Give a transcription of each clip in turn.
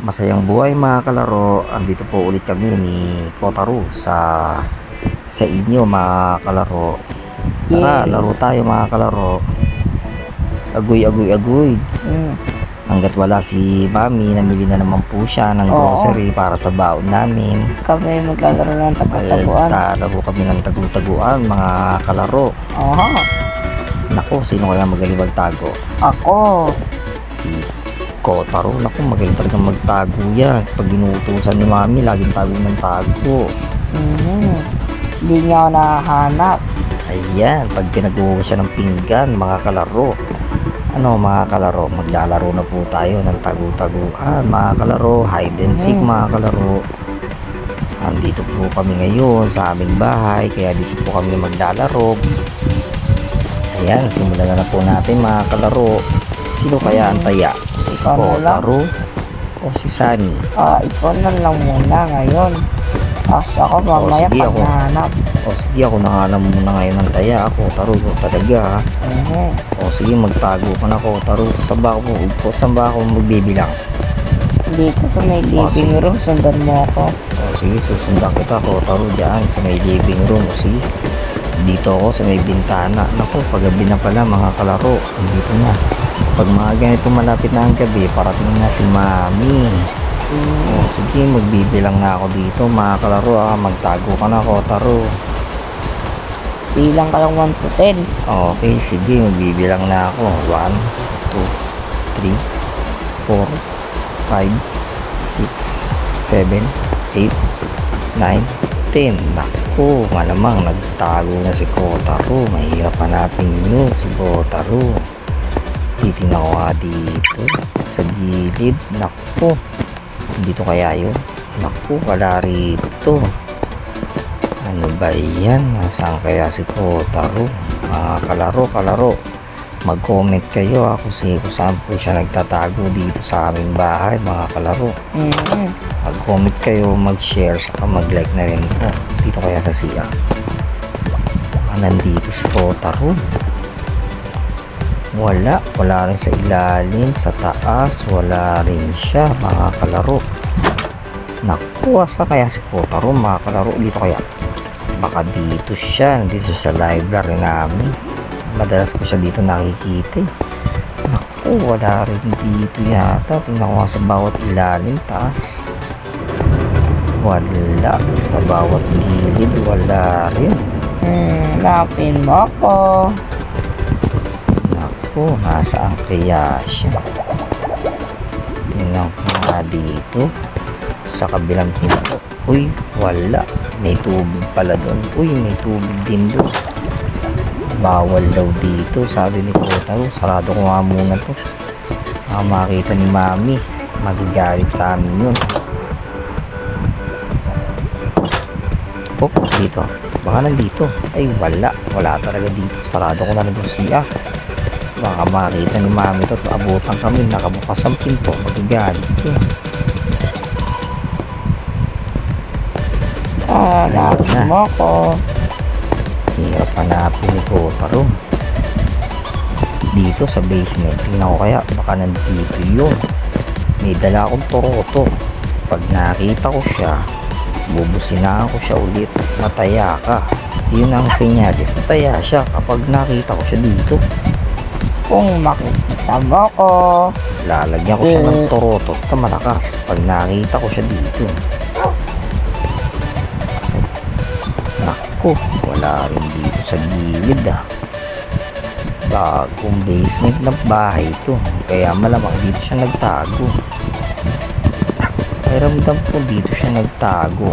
Masayang buhay mga kalaro. Andito po ulit kami ni Kotaro sa inyo mga kalaro. Tara, Yay! laro tayo mga kalaro. Agoy, agoy, agoy. Hanggat wala si Mami, namili na naman po siya ng grocery para sa baon namin. Kami maglalaro ng Ay, tagu-taguan. talaro kami ng tagu-taguan mga kalaro. Aha, Nako, sino kaya magaling magtago? ako. Si Kotaro. Nako, magaling talaga magtago yan. Pag ginuutusan ni Mami, laging tago ng tago. Hindi niya ako nakahanap. Ayan, pag pinag-uwi siya ng pinggan, mga kalaro. Ano mga kalaro, maglalaro na po tayo ng tagu-taguan, mga kalaro, hide and seek mga kalaro. Andito po kami ngayon sa aming bahay, kaya dito po kami maglalaro. Ayan, simulan na po natin mga kalaro. Sino kaya ang taya? Si Ikaw na lang. Kotaro o si Sunny? Ikaw na lang muna ngayon. Tapos ako mamaya sige, pag ako. nahanap. O sige, ako nakalam muna ngayon ng taya. Kotaro talaga ha. O sige, magtago ka na Kotaro. Saan ba ako magbibilang? Dito sa may living room, sundan mo ako. O sige, susundan kita Kotaro dyan sa may living room. O sige, dito ako sa may bintana. Naku, paggabi na pala mga kalaro. Dito na. Pag mga ganito malapit na ang gabi, parating na si Mami. O sige, magbibilang na ako dito mga kalaro. Magtago ka na Kotaro. Bilang ka lang 1 to 10. Okay, sige, magbibilang na ako. 1, 2, 3, 4, 5, 6, 7, 8, 9, 10. Naku, malamang nagtago na si Kotaro. Mahirap hanapin nyo si Kotaro. Titingnan ko nga dito sa gilid. Naku, dito kaya yun? Naku, wala rito. Ano ba yan? Nasaan kaya si Kotaro? Mga kalaro. Mag-comment kayo kung saan po siya nagtatago dito sa aming bahay mga kalaro. Mag-comment kayo, mag-share, saka mag-like na rin po. Dito kaya sa siya. Nandito si Kotaro. Wala rin sa ilalim, sa taas, wala rin siya mga kalaro. Naku, asa kaya si Kotaro mga kalaro? Dito kaya? Baka dito siya, sa library namin. Madalas ko siya dito nakikita. Naku, wala rin dito yata. Tingnan ko sa bawat ilalim, taas. Wala. Sa bawat gilid, wala rin. Napin mo ako. Naku, nasaan kaya siya? Tingnan ko nga dito. Sa kabilang pinto. Uy, wala. May tubig pala doon. Uy, may tubig din doon. Bawal daw dito, sabi ni Kotaro. Sarado ko nga muna to. Makita ni Mami, magigalit sa amin yun. Dito. Baka nandito. Ay, wala talaga dito. Sarado ko na doon siya. Baka makita ni Mami to. Abutan kami, nakabukas ang pinto. Magigalit yun. Napin mo ako. Hirap hanapin ni Kotaro. Dito sa basement. Tingnan ko kaya, baka nandito yun. May dala akong toroto. Pag nakita ko siya, bubusinahan ko siya ulit. Mataya ka. Yun ang senyalis. Mataya siya kapag nakita ko siya dito. Kung makikita mo ko. Lalagyan ko siya ng toroto na malakas. Pag nakita ko siya dito. Naku, wala rin dito sa gilid Bagong basement ng bahay ito. Kaya malamang dito siya nagtago. May ramdam ko dito siya nagtago.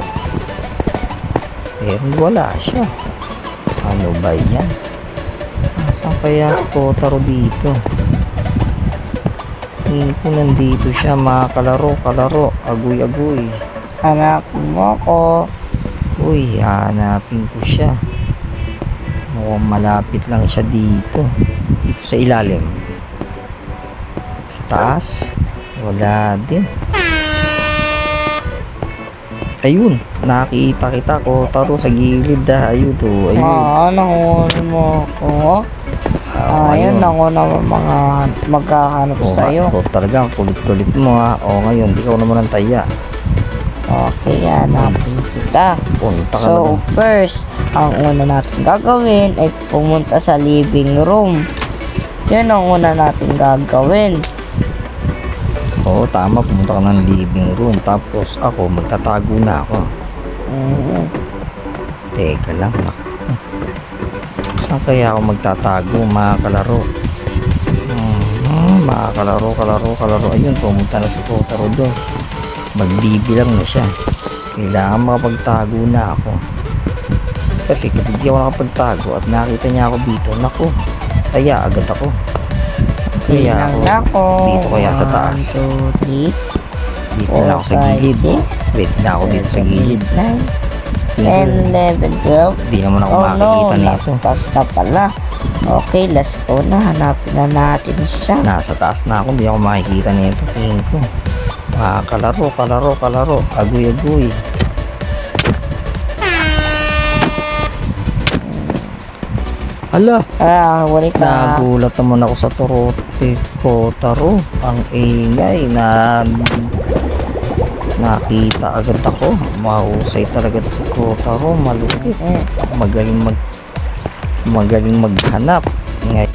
Pero wala siya. Ano ba yan? Nasaan kaya si Kotaro dito? Tingin ko nandito siya mga kalaro. Agoy. Hanapin mo ako. Uy, hanapin ko siya. Mukhang malapit lang siya dito. Dito sa ilalim. Sa taas, wala din. Ayun, nakita kita Kotaro sa gilid Ayun. Nahuli mo ako. Ayun ako naman mga maghahanap sa'yo. Ikaw talaga, kulit-kulit mo ha. O ngayon, ikaw naman ang taya. Okay, hanapin kita. Punta ka So, first, ang una natin gagawin ay pumunta sa living room. Yun ang una natin gagawin. Oo, tama. Pumunta ka ng living room. Tapos ako, magtatago na ako. Teka lang. Naku. Saan kaya ako magtatago, mga kalaro? Mga kalaro. Ayun, pumunta na si Kotaro Dos. Magbibilang na siya. Kailangan makapagtago na ako. Kasi kapag di ako nakapagtago at nakita niya ako dito, naku, taya agad ako. Saan kaya ako? Dito kaya sa taas. 1, 2, 3, Dito na ako sa gilid. Wait na ako dito sa gilid. 10, 11, 12. Di naman ako makikita nito. Taas na pala. Okay, let's go na. Hanapin na natin siya. Nasa taas na ako, di ako makikita nito. Tingin ko. Kalaro. Agoy. Hala, Huli ka. nagulat naman ako sa Kotaro. Ang ingay na nakita agad ako. Mahusay talaga to si Kotaro. Malupit. Magaling maghanap. Ngayon